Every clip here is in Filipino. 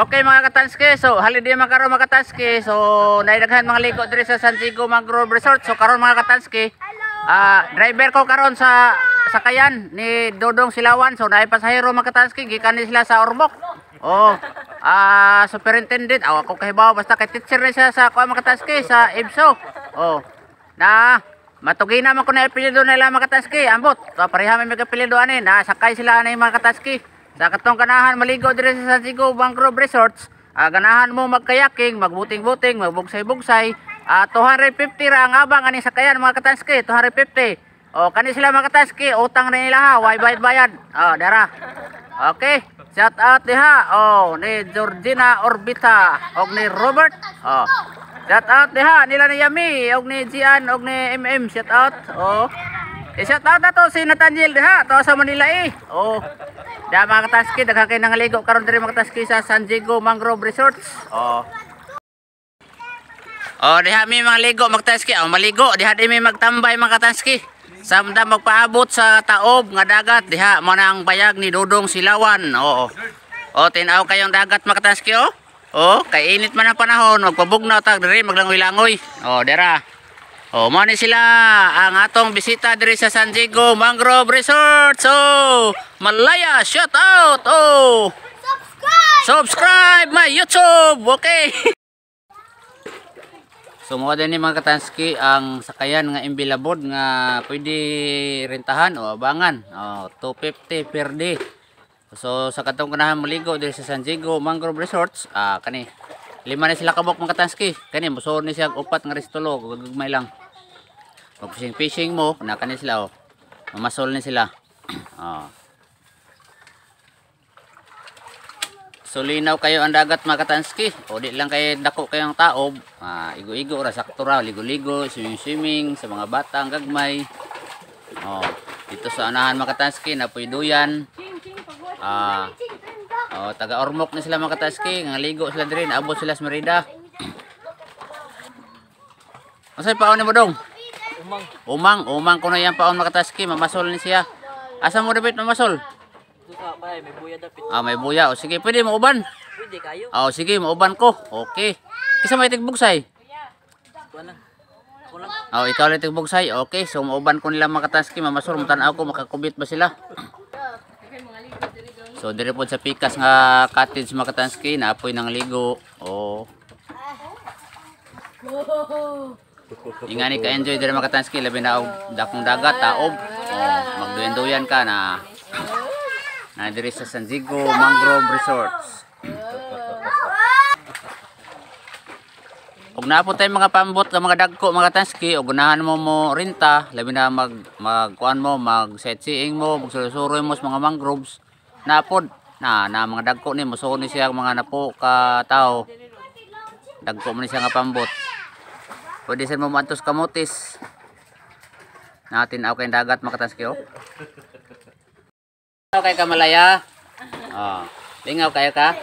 Okay mga katanski, so holiday man karon mga katanski. So naidaghan mga ligo diri sa San Diego Mangrove Resort. So karon mga katanski, driver ko karon sa sakayan ni Dodong Silawan. So naay pasahero mga katanski, gikan ni sila sa Ormoc. Oh, superintendent, ako kahibaw basta kay teacher na siya sa mga katanski sa IBSO. Oh, na matugina man ko na apelyido nila mga katanski. Ambot, pareha may apelyido ani, na sakay sila ani mga katanski. Sa katong ganahan maligo diri sa San Diego Mangrove Resorts, ganahan mo magkayaking, magbuting-buting, magbugsay-bugsay, 250 ra ang abang ani sakayan mga katanski, 250. O kani sila mga katanski, utang na nila ha, way bayad. Dara. Okay, shout out diha ni Georgina Orbita og ni Robert. Shout out diha nila ni Yami og ni Gian og ni MM, shout out. Shout out na to si Nathaniel diha, to sa Manila Da mga katanski, daghan kay nangaligo karon diri mga katanski sa San Diego Mangrove Resorts. Diha mi mga ligo mga katanski, maligo diha di mi magtambay mga katanski. Samda magpaabot sa taob nga dagat diha mo nang bayag ni Dodong Silawan. Tinaw kayong dagat mga katanski kay init man ang panahon, magpabugnaw tag diri maglangoy-langoy. Dira. Mo ni sila ang atong bisita diri sa San Diego Mangrove Resort. Malaya, shout out. Subscribe my YouTube. Okay. Mo din ni mga katanski ang sakayan nga imbilabod nga pwede rentahan o abangan. 250 per day. So sa katong ganahan maligo diri sa San Diego Mangrove Resorts, kani lima na sila kabok mga katanski. Kani musuon ni siya upat nga restulo, gagmay lang. Pag fishing mo, kani sila mamasol ni sila. So linaw kayo ang dagat mga katanski. Di lang kayo dako kayong taob. Igo-igo ra, sakto ra, ligo-ligo, swimming sa mga bata ang gagmay. Dito sa anahan mga katanski, napoy duyan. Taga Ormoc na sila mga katanski, nga ligo sila diri, naabot sila sa Merida. Masay paon ni mo dong? Umang ko na yan paon mga katanski, mamasol ni siya. Asa mo dapat mamasol? May buya dapat. May buya. Sige, pwede mauban. Pwede kayo. Sige, mauban ko. Okay. Kasi may tigbugsay. Ikaw lang tigbugsay. Okay, so mauban ko nila mga katanski, mamasol, matanaw ko, makakubit ba sila? So dire po sa pikas nga cottage mga katanski, naapoy ng ligo. Ingani ka enjoy dire mga katanski, labi na dakong dagat, taob. Magduyan-duyan ka na diri sa San Diego Mangrove Resorts. Og naapod tay mga pambot nga mga dagko mga katanski, og gunahan mo renta, labi na magkuan mo, mag sightseeing mo, magsusuroy mo sa mga mangroves. Naapod na mga dagko ni musuon ni siya mga napo ka tao. Dagko man ni siya nga pambot. Pwede sa mo mantos kamotis. Natin aw kay dagat mga katanski kay kamalaya. Lingaw kayo ka.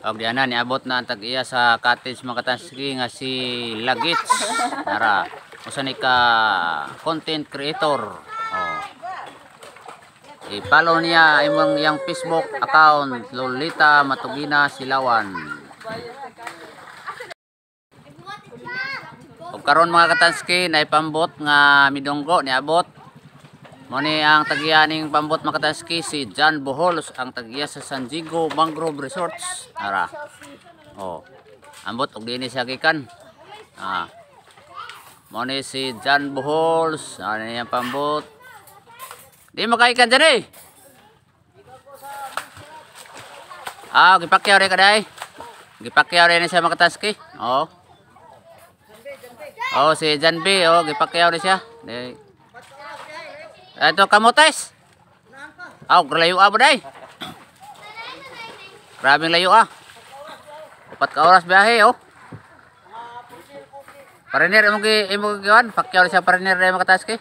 Og diana niabot na ang tag-iya sa cottage mga katanski nga si Lagits. Nara, usa ni ka content creator. I-follow niya imong yang Facebook account Lolita Matugina Silawan. Og karon mga katanski naipambot nga midonggo niabot. Mo ni ang tagiya ning pambot mga katanski si John Boholos ang tagiya sa San Diego Mangrove Resorts. Ara. Ambot og dinhi siya gikan. Mo ni si John Boholos, ano yang pambot. Di makaikan dyan gipakyaw rin ka dahi. Gipakyaw rin siya mga katanski. Si Jan B. Gipakyaw rin siya. Ito kamotes. Layo ba dahi? Grabing layo 4 ka oras biyahe Parinir imong giwan, pakyaw rin siya parinir rin mga katanski.